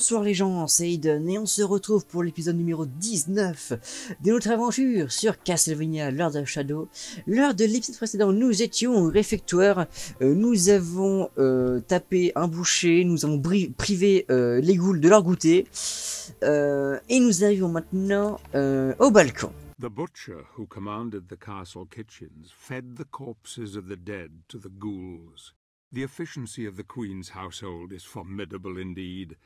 Bonsoir les gens, c'est Aiden et on se retrouve pour l'épisode numéro 19 de notre aventure sur Castlevania Lord of Shadow. Lors de l'épisode précédent, nous étions au réfectoire, nous avons tapé un boucher, nous avons privé les ghouls de leur goûter et nous arrivons maintenant au balcon. The butcher who commanded the castle kitchens fed the corpses of the dead to the ghouls. The efficiency of the Queen's household is formidable indeed.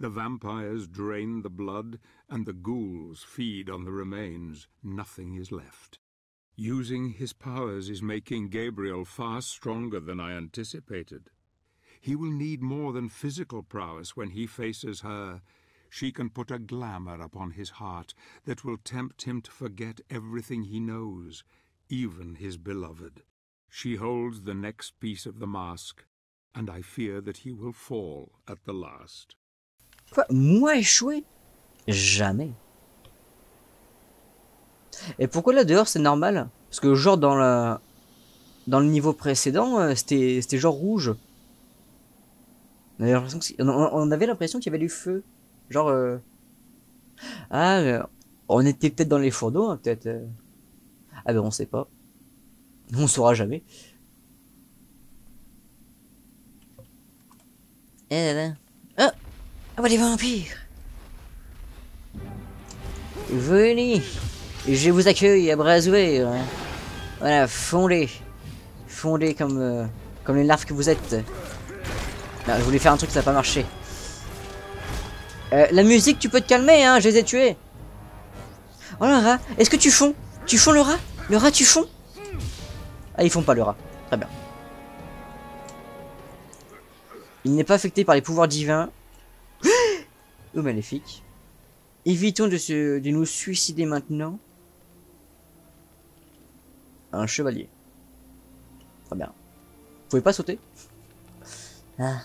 The vampires drain the blood, and the ghouls feed on the remains. Nothing is left. Using his powers is making Gabriel far stronger than I anticipated. He will need more than physical prowess when he faces her. She can put a glamour upon his heart that will tempt him to forget everything he knows, even his beloved. She holds the next piece of the mask, and I fear that he will fall at the last. Quoi? Moi échoué? Jamais. Et pourquoi là dehors c'est normal? Parce que genre dans le niveau précédent c'était genre rouge. On avait l'impression qu'il y avait du feu. Genre on était peut-être dans les fourneaux, hein, peut-être. Ah ben on sait pas. On saura jamais. Eh là là. Oh, ah bah les vampires. Venez, je vous accueille à bras ouverts. Hein. Voilà, fondez comme les larves que vous êtes. Non, je voulais faire un truc, ça n'a pas marché. La musique, tu peux te calmer, hein, je les ai tués. Oh le rat, est-ce que tu fonds? Tu fonds le rat? Le rat, tu fonds? Ah, ils font pas le rat. Très bien. Il n'est pas affecté par les pouvoirs divins. Oh, maléfique. Évitons de nous suicider maintenant. Un chevalier. Très bien. Vous pouvez pas sauter? Ah.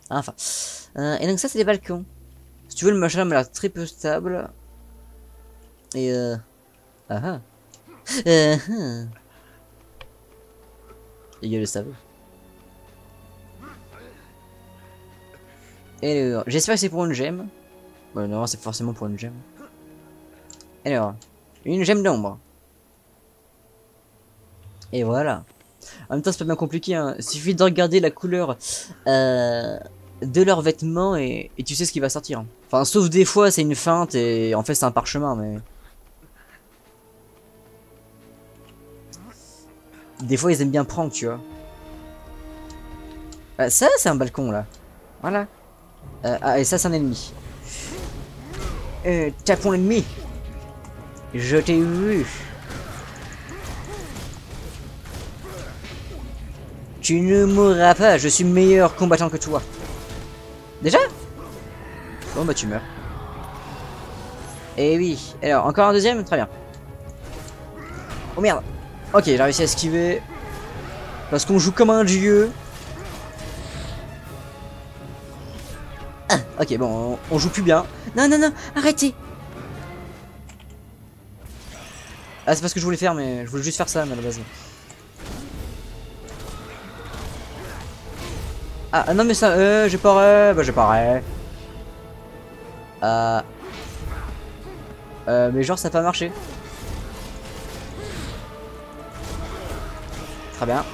Enfin. Et donc ça, c'est des balcons. Si tu veux, le machin m'a l'air très peu stable. Et il y a le sable. Et alors, j'espère que c'est pour une gemme. Bon, non, c'est forcément pour une gemme. Alors, une gemme d'ombre. Et voilà. En même temps, c'est pas bien compliqué. Hein. Il suffit de regarder la couleur de leurs vêtements et tu sais ce qui va sortir. Enfin, sauf des fois, c'est une feinte et en fait, c'est un parchemin, mais. Des fois, ils aiment bien prendre, tu vois. Ça, c'est un balcon, là. Voilà. Et ça, c'est un ennemi. Tapons l'ennemi. Je t'ai vu. Tu ne mourras pas, je suis meilleur combattant que toi. Déjà? Bon, bah, tu meurs. Et oui. Alors, encore un deuxième? Très bien. Oh merde. Ok, j'ai réussi à esquiver. Parce qu'on joue comme un dieu. Ah, ok, bon, on joue plus bien. Non, non, non, arrêtez. Ah, c'est pas ce que je voulais faire, mais je voulais juste faire ça, mais à la base. Ah, non, mais ça, j'ai pas... bah, j'ai pas... mais genre, ça n'a pas marché. Très bien.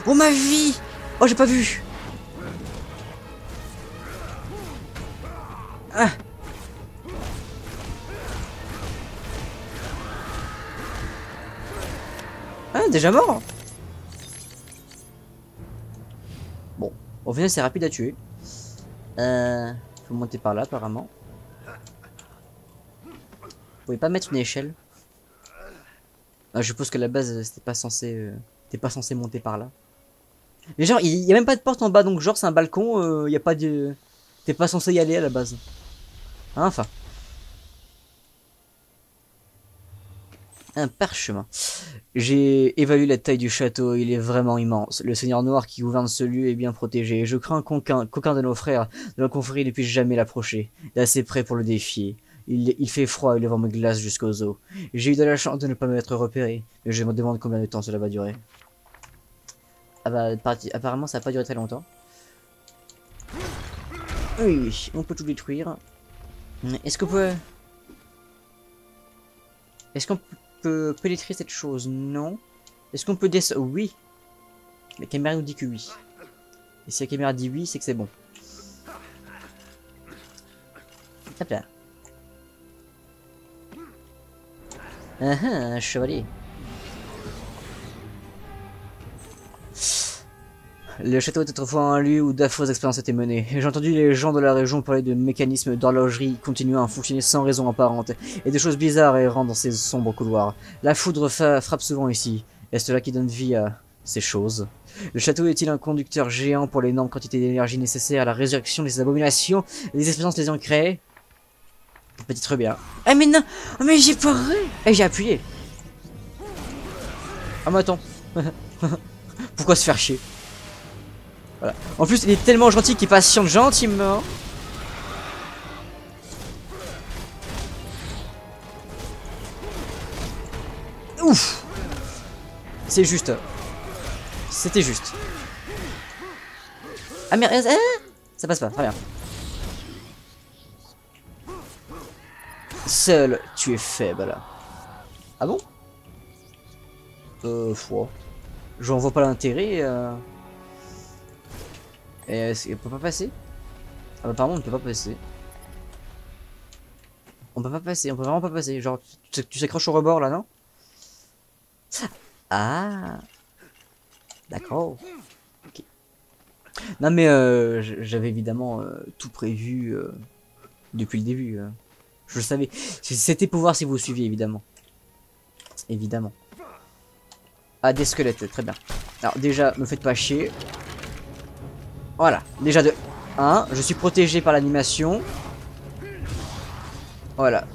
Oh ma vie! Oh j'ai pas vu! Ah! Ah, déjà mort? Bon, au final c'est rapide à tuer. Faut monter par là apparemment. Vous pouvez pas mettre une échelle? Ah, je suppose que la base c'était pas censé... t'es pas censé monter par là. Mais genre, il y a même pas de porte en bas, donc genre c'est un balcon, y a pas de... T'es pas censé y aller à la base. Hein, enfin. Un parchemin. J'ai évalué la taille du château, il est vraiment immense. Le seigneur noir qui gouverne ce lieu est bien protégé. Je crains qu'aucun de nos frères de la confrérie ne puisse jamais l'approcher. Il est assez près pour le défier. Il fait froid et le vent me glace jusqu'aux os. J'ai eu de la chance de ne pas m'être repéré, mais je me demande combien de temps cela va durer. Ah bah, apparemment, ça va pas durer très longtemps. Oui, on peut tout détruire. Est-ce qu'on peut... Est-ce qu'on peut pénétrer cette chose? Non. Est-ce qu'on peut descendre? Oui. La caméra nous dit que oui. Et si la caméra dit oui, c'est que c'est bon. Hop là. Ah ah, un chevalier. Le château était autrefois un lieu où d'affreuses expériences étaient menées. J'ai entendu les gens de la région parler de mécanismes d'horlogerie continuant à fonctionner sans raison apparente, et de choses bizarres errant dans ces sombres couloirs. La foudre frappe souvent ici. Est-ce cela qui donne vie à ces choses? Le château est-il un conducteur géant pour l'énorme quantité d'énergie nécessaire à la résurrection des abominations et des expériences les ayant créées? Peut-être bien. Ah mais non! Oh, mais j'ai foiré! Eh, j'ai appuyé! Ah mais attends. Pourquoi se faire chier? Voilà. En plus, il est tellement gentil qu'il patiente gentiment. Ouf! C'est juste. C'était juste. Ah merde, ça passe pas, très bien. Seul, tu es faible. Ah bon? Foi. J'en vois pas l'intérêt. Et on peut pas passer? Ah bah, apparemment on ne peut pas passer. On peut pas passer, on peut vraiment pas passer. Genre, tu s'accroches au rebord là, non? Ah! D'accord. Ok. Non mais j'avais évidemment tout prévu depuis le début. Je le savais. C'était pour voir si vous suiviez évidemment. Évidemment. Ah, des squelettes, très bien. Alors déjà, me faites pas chier. Voilà, déjà de 1, je suis protégé par l'animation. Voilà.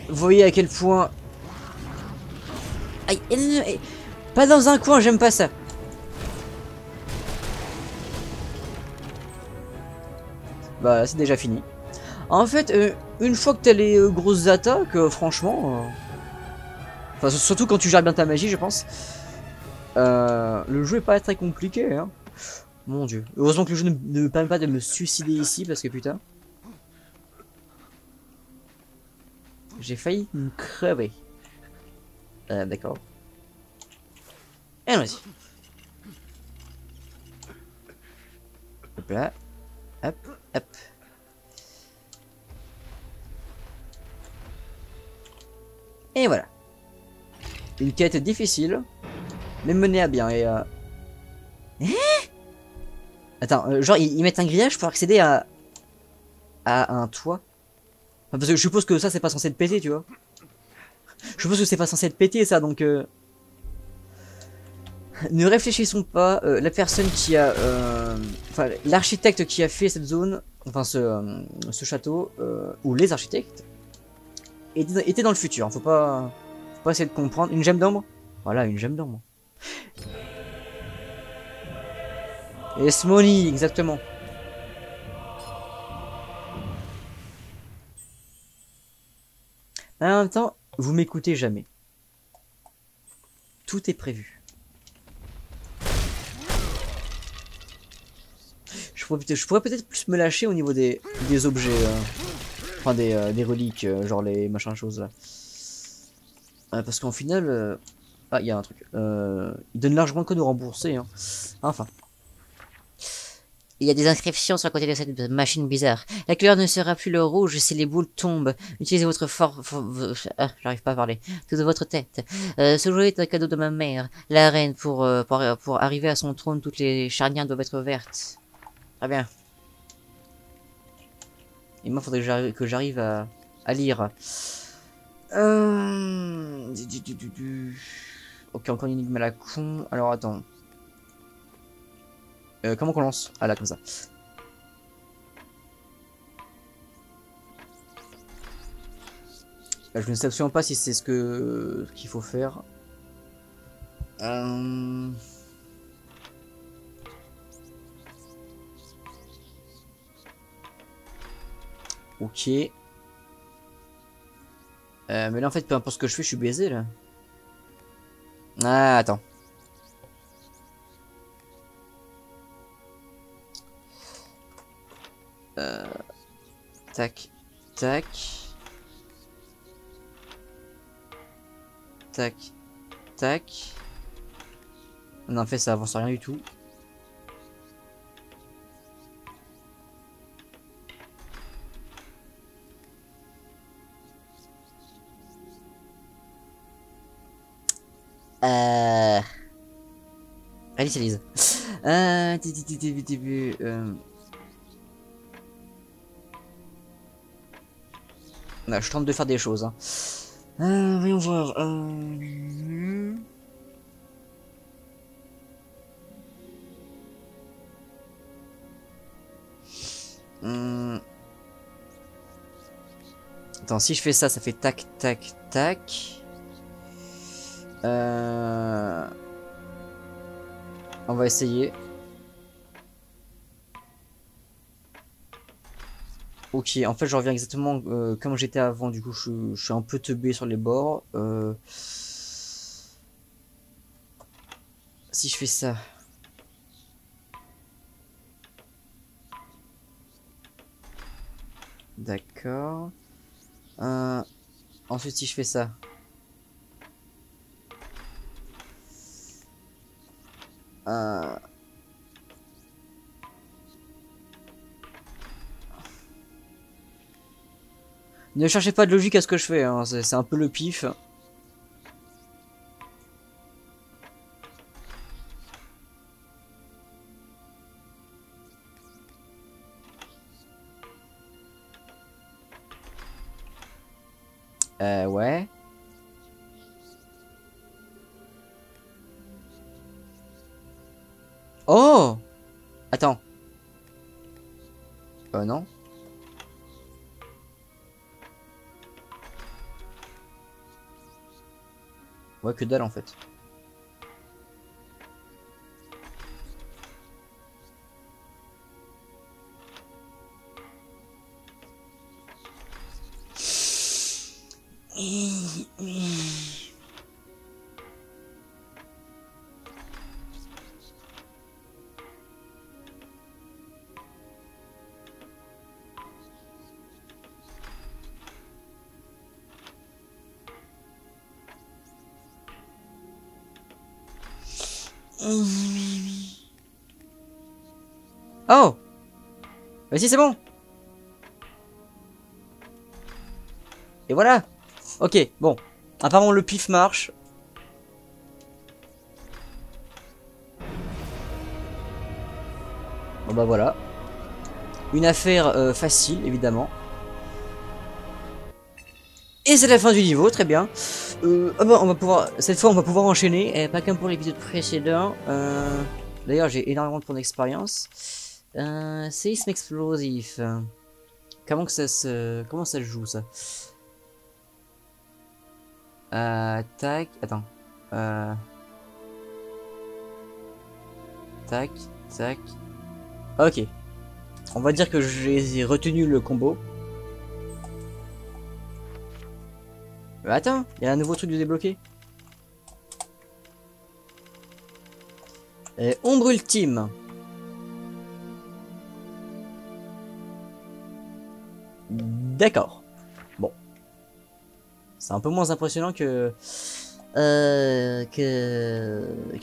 Vous voyez à quel point... Aïe, pas dans un coin, j'aime pas ça. Bah, c'est déjà fini. En fait, une fois que t'as les grosses attaques, franchement... Enfin, surtout quand tu gères bien ta magie, je pense. Le jeu est pas très compliqué, hein. Mon dieu. Heureusement que le jeu ne me permet pas de me suicider ici, parce que putain... J'ai failli me crever. D'accord. Et allons-y. Hop là. Hop, hop. Et voilà. Une quête difficile, mais menée à bien. Et attends, genre ils mettent un grillage pour accéder à un toit. Enfin, parce que je suppose que ça c'est pas censé être pété, tu vois. Je suppose que c'est pas censé être pété ça, donc ne réfléchissons pas. La personne qui a, enfin l'architecte qui a fait cette zone, enfin ce château, ou les architectes, était dans le futur. Faut pas essayer de comprendre. Une gemme d'ombre. Voilà, une gemme d'ombre. Et Smony, exactement. En même temps, vous m'écoutez jamais. Tout est prévu. Je pourrais peut-être plus me lâcher au niveau des objets. Enfin, des reliques, genre les machins choses là. Parce qu'en final... Ah, il y a un truc. Il donne largement que nous rembourser. Hein. Enfin. Il y a des inscriptions sur le côté de cette machine bizarre. La couleur ne sera plus le rouge si les boules tombent. Utilisez votre j'arrive pas à parler. Toute votre tête. Ce jouet est un cadeau de ma mère. La reine, pour arriver à son trône, toutes les charnières doivent être vertes. Très bien. Et moi, il faudrait que j'arrive à lire. Ok, encore une énigme à la con. Alors, attends. Comment qu'on lance? Ah là, comme ça. Là, je ne sais absolument pas si c'est ce qu'il faut faire. Ok. Mais là, en fait, peu importe ce que je fais, je suis baisé, là. Ah, attends. tac, tac. Tac, tac. Non, en fait, ça avance rien du tout. Réinitialise. Début. Là, je tente de faire des choses. Hein. Voyons voir. Attends, si je fais ça, ça fait tac, tac, tac. On va essayer. Ok, en fait, je reviens exactement comme j'étais avant. Du coup, je suis un peu teubé sur les bords. Si je fais ça. D'accord. Ensuite, si je fais ça. Ne cherchez pas de logique à ce que je fais, hein. C'est un peu le pif. Ouais. Oh! Attends. Non. Ouais, que dalle en fait. Oh! Bah si, c'est bon! Et voilà! Ok, bon. Apparemment, le pif marche. Bon bah voilà. Une affaire facile, évidemment. Et c'est la fin du niveau, très bien. Ah bah, on va pouvoir, cette fois, on va pouvoir enchaîner, et pas comme pour l'épisode précédent. D'ailleurs, j'ai énormément de points d'expérience. Séisme explosif. Comment ça se joue ça? Tac, attends. Tac, tac. Ok. On va dire que j'ai retenu le combo. Attends, il y a un nouveau truc de débloquer. Ombre ultime. D'accord. Bon. C'est un peu moins impressionnant que la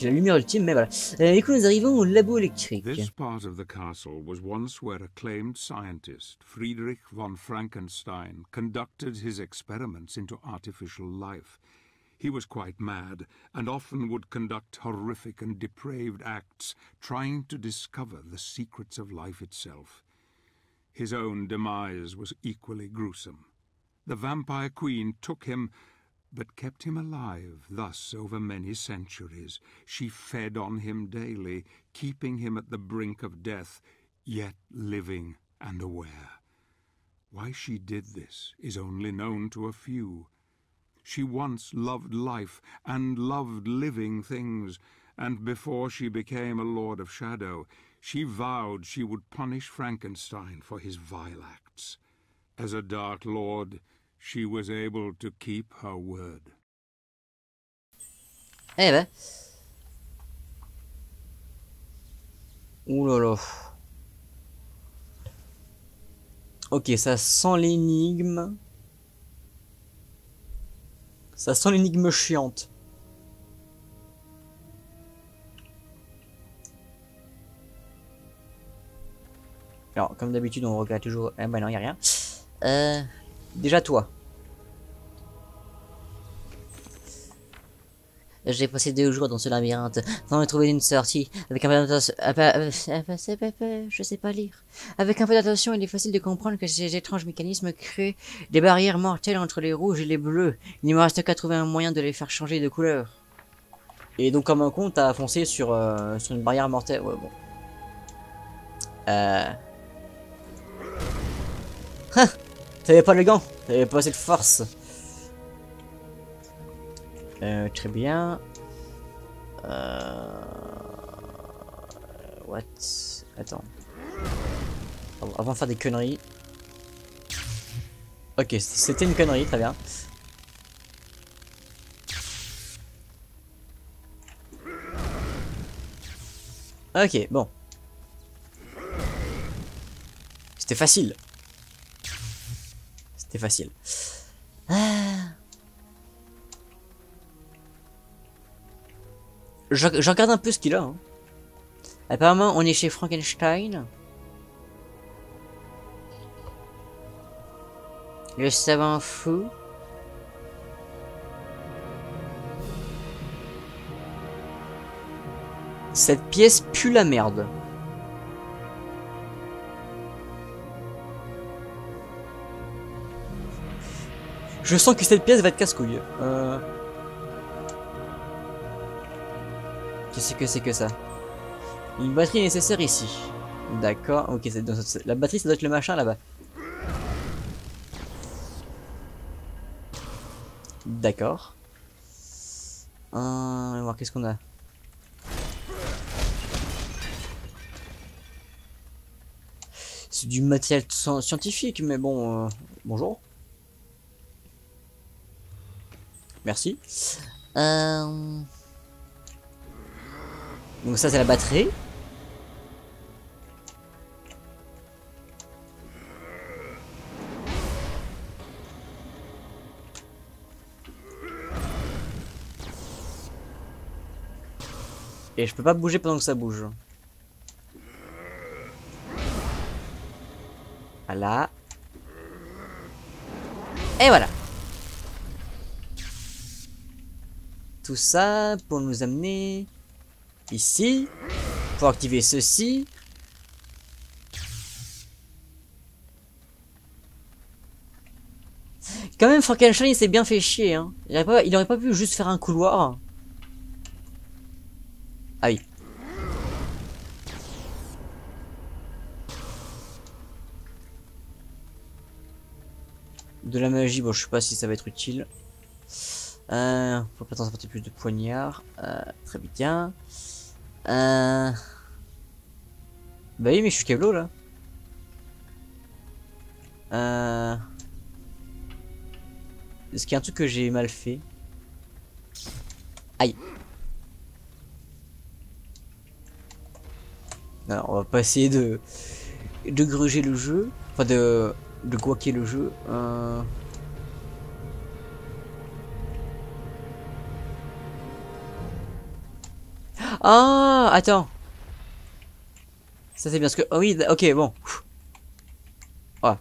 lumière ultime, mais voilà. Du coup, nous arrivons au labo électrique. This part of the castle was once where acclaimed scientist Friedrich von Frankenstein conducted his experiments into artificial life. He was quite mad, and often would conduct horrific and depraved acts, trying to discover the secrets of life itself. His own demise was equally gruesome. The vampire queen took him, but kept him alive. Thus, over many centuries, she fed on him daily, keeping him at the brink of death, yet living and aware. Why she did this is only known to a few. She once loved life and loved living things, and before she became a Lord of Shadow, she vowed she would punish Frankenstein for his vile acts. As a Dark Lord, she was able to keep her word. Eh ben. Ouh là là. Ok, ça sent l'énigme. Ça sent l'énigme chiante. Alors, comme d'habitude, on regarde toujours... Eh ben non, y a rien. Déjà toi. J'ai passé 2 jours dans ce labyrinthe, sans trouver une sortie. Avec un peu d'attention... Je sais pas lire. Avec un peu d'attention, il est facile de comprendre que ces étranges mécanismes créent des barrières mortelles entre les rouges et les bleus. Il ne me reste qu'à trouver un moyen de les faire changer de couleur. Et donc, comme un con, t'as foncé sur une barrière mortelle. Ouais, bon. T'avais pas le gant, t'avais pas assez de force. Très bien. What? Attends. Avant de faire des conneries. Ok, c'était une connerie, très bien. Ok, bon. C'était facile. C'était facile. Je regarde un peu ce qu'il a. Hein. Apparemment, on est chez Frankenstein. Le savant fou. Cette pièce pue la merde. Je sens que cette pièce va être casse-couille. Qu'est-ce que c'est que ça? Une batterie nécessaire ici. D'accord, ok, la batterie ça doit être le machin là-bas. D'accord. On va voir qu'est-ce qu'on a. C'est du matériel scientifique, mais bon... bonjour. Merci. Donc ça c'est la batterie. Et je peux pas bouger pendant que ça bouge. Voilà. Et voilà. Tout ça pour nous amener ici. Pour activer ceci. Quand même, Frankenstein il s'est bien fait chier. Hein. Il aurait pas pu juste faire un couloir. Ah oui. De la magie, bon je sais pas si ça va être utile. Faut pas transporter plus de poignards. Très bien. Bah oui mais je suis câblo là. Est-ce qu'il y a un truc que j'ai mal fait? Aïe. Alors, on va pas essayer de gruger le jeu. Enfin de guaquer le jeu. Ah, attends. Ça c'est bien ce que... Oh oui, ok, bon. Oh.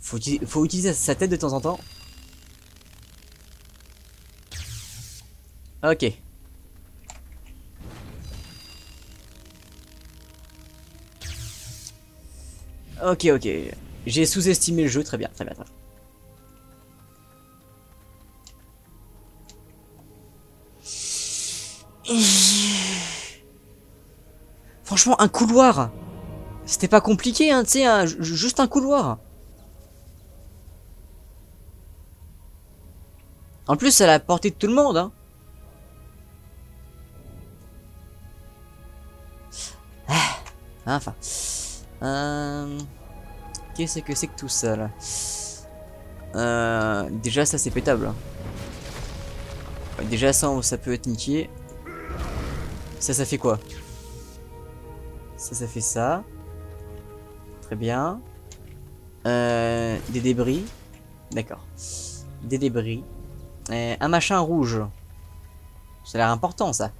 Faut utiliser sa tête de temps en temps. Ok. Ok, ok. J'ai sous-estimé le jeu, très bien, très bien, très bien. Franchement, un couloir. C'était pas compliqué, hein, tu sais, juste un couloir. En plus, à la portée de tout le monde, hein. Enfin. Qu'est-ce que c'est que tout ça, là? Déjà, ça, c'est pétable. Hein. Ouais, déjà, ça peut être niqué. Ça fait quoi? Ça fait ça. Très bien. Des débris. D'accord. Des débris. Un machin rouge. Ça a l'air important, ça.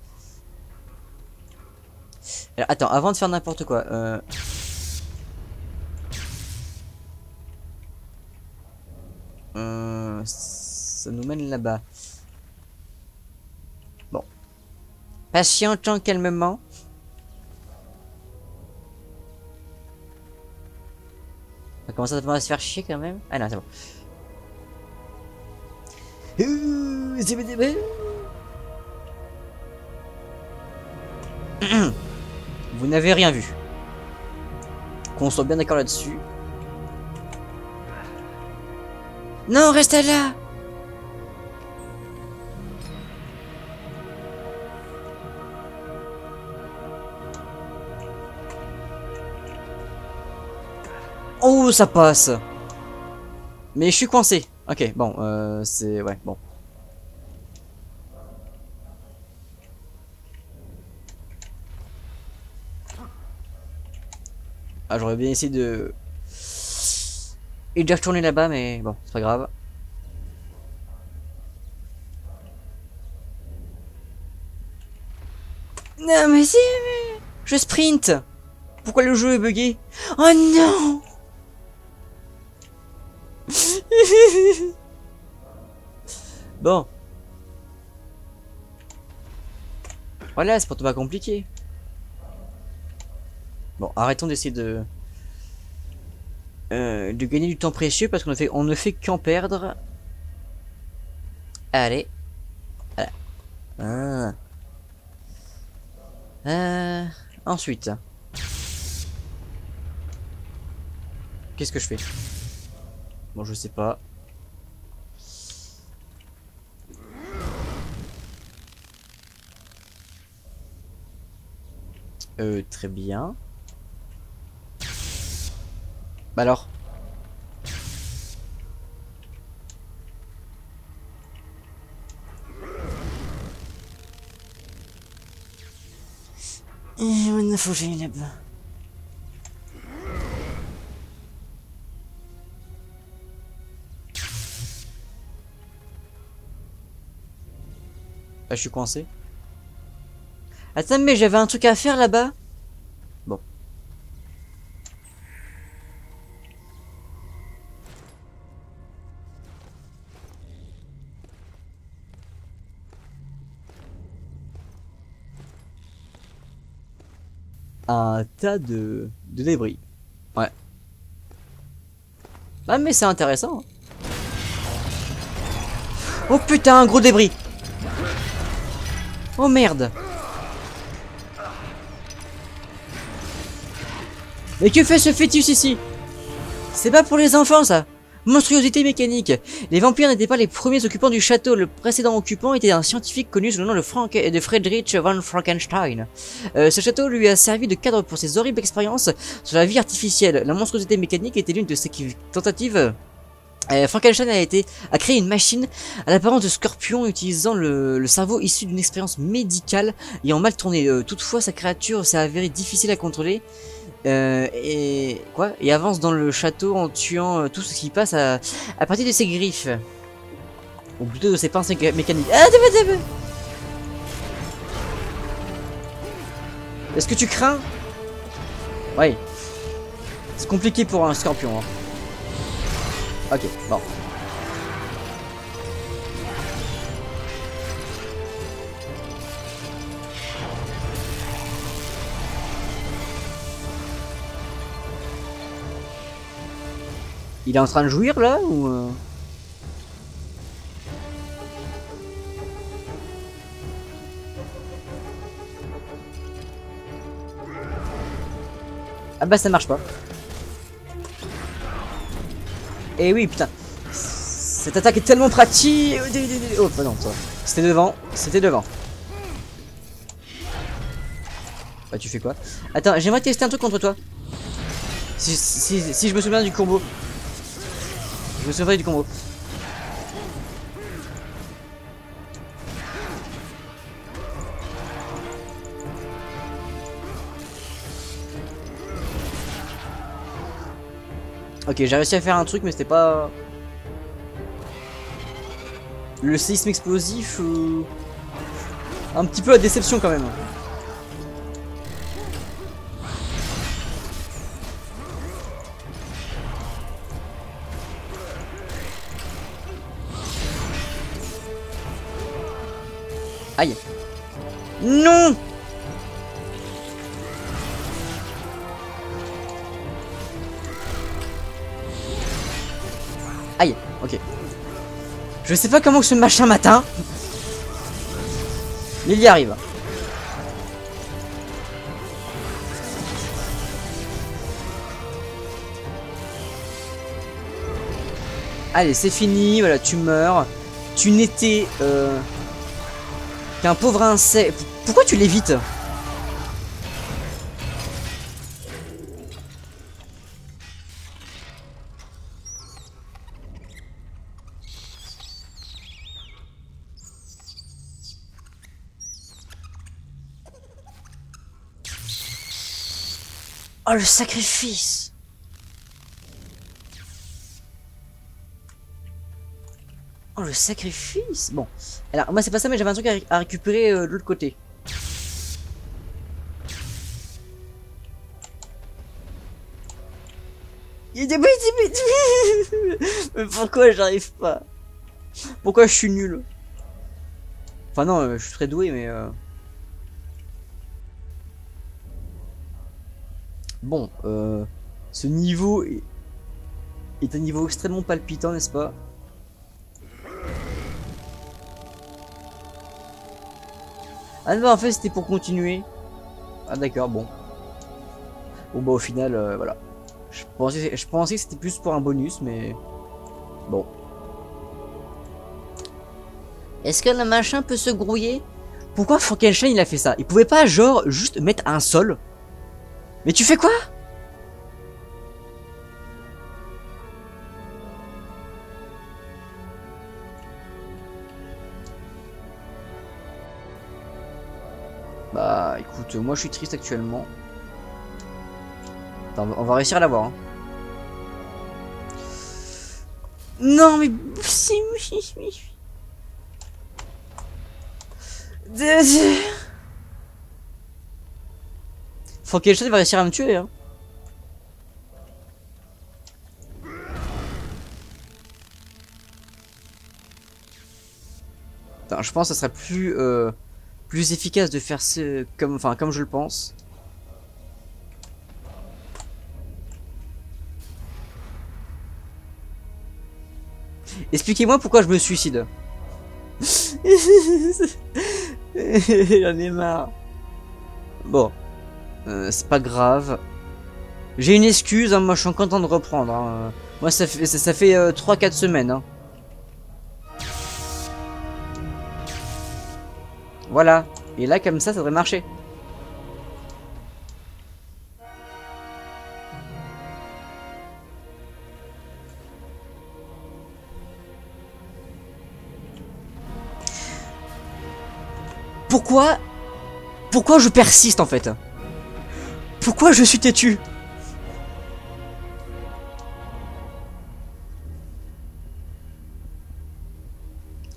Alors, attends, avant de faire n'importe quoi. Ça nous mène là-bas. Bon. Patientons calmement. Ça commence à se faire chier quand même. Ah non, c'est bon. Vous n'avez rien vu. Qu'on soit bien d'accord là-dessus. Non, reste là. Oh, ça passe. Mais je suis coincé. Ok, bon, c'est... Ouais, bon. Ah, j'aurais bien essayé de... Et de retourner là-bas, mais bon, c'est pas grave. Non, mais si... Je sprint. Pourquoi le jeu est bugué? Oh non. Bon. Voilà, c'est pourtant pas compliqué. Bon, arrêtons d'essayer de gagner du temps précieux parce on ne fait qu'en perdre. Allez. Voilà. Ensuite. Qu'est-ce que je fais? Bon, je sais pas. Très bien. Bah alors. Il faut que j'aille là-bas. Ah, je suis coincé. Attends, mais j'avais un truc à faire là-bas. Bon. Un tas de débris. Ouais. Ah, mais c'est intéressant. Oh putain, un gros débris. Oh merde. Mais que fait ce fœtus ici? C'est pas pour les enfants ça. Monstruosité mécanique. Les vampires n'étaient pas les premiers occupants du château. Le précédent occupant était un scientifique connu sous le nom de Friedrich von Frankenstein. Ce château lui a servi de cadre pour ses horribles expériences sur la vie artificielle. La monstruosité mécanique était l'une de ses tentatives. Frankenstein a créé une machine à l'apparence de scorpion utilisant le cerveau issu d'une expérience médicale ayant mal tourné. Toutefois, sa créature s'est avérée difficile à contrôler. Et avance dans le château en tuant tout ce qui passe à partir de ses griffes. Ou plutôt de ses pinces mécaniques. Ah, est-ce que tu crains? Oui. C'est compliqué pour un scorpion. Hein. Ok, bon. Il est en train de jouir là ou Ah bah ça marche pas. Et oui putain. Cette attaque est tellement pratique. Oh non, c'était devant. C'était devant. Bah tu fais quoi? Attends, j'aimerais tester un truc contre toi. Si je me souviens du combo. Je me souviens du combo. Ok, j'ai réussi à faire un truc, mais c'était pas... Le séisme explosif... Un petit peu la déception quand même. Aïe. Non! Aïe, ok. Je sais pas comment ce machin m'atteint. Mais il y arrive. Allez, c'est fini, voilà, tu meurs. Tu n'étais qu'un pauvre insecte. Pourquoi tu l'évites? Oh, le sacrifice! Oh, le sacrifice! Bon. Alors, moi, c'est pas ça, mais j'avais un truc à récupérer de l'autre côté. Mais pourquoi j'arrive pas? Pourquoi je suis nul? Enfin, non, je suis très doué, mais... Bon, ce niveau est un niveau extrêmement palpitant, n'est-ce pas? Ah non, en fait, c'était pour continuer. Ah d'accord, bon. Bon, bah au final, voilà. Je pensais que c'était plus pour un bonus, mais... Bon. Est-ce que le machin peut se grouiller? Pourquoi Frankenstein il a fait ça? Il pouvait pas, genre, juste mettre un sol? Mais tu fais quoi? Bah écoute, moi je suis triste actuellement. Attends, on va réussir à l'avoir. Hein. Non mais... Frankenstein va réussir à me tuer. Hein. Attends, je pense que ça serait plus efficace de faire ce comme je le pense. Expliquez-moi pourquoi je me suicide. J'en ai marre. Bon, c'est pas grave. J'ai une excuse, hein, moi je suis content de reprendre. Hein. Moi ça fait 3-4 semaines. Hein. Voilà. Et là comme ça devrait marcher. Pourquoi je persiste en fait? Pourquoi je suis têtu?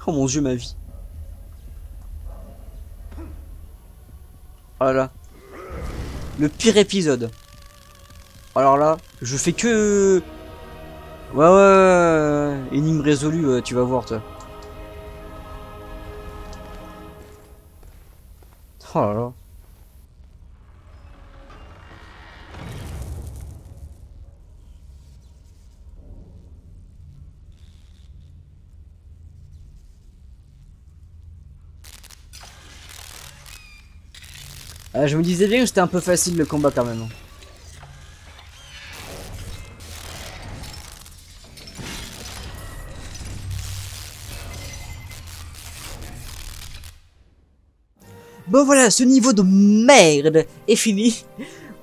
Oh mon dieu, ma vie. Oh là là. Le pire épisode. Alors là, je fais que... Ouais. Énigme résolue, tu vas voir toi. Oh là là. Je me disais bien que c'était un peu facile le combat quand même. Bon voilà, ce niveau de merde est fini.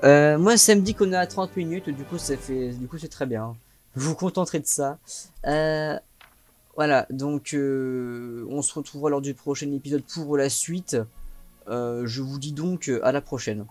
Moi ça me dit qu'on est à 30 minutes, du coup c'est très bien. Vous vous contenterez de ça. Voilà, donc on se retrouvera lors du prochain épisode pour la suite. Je vous dis donc à la prochaine.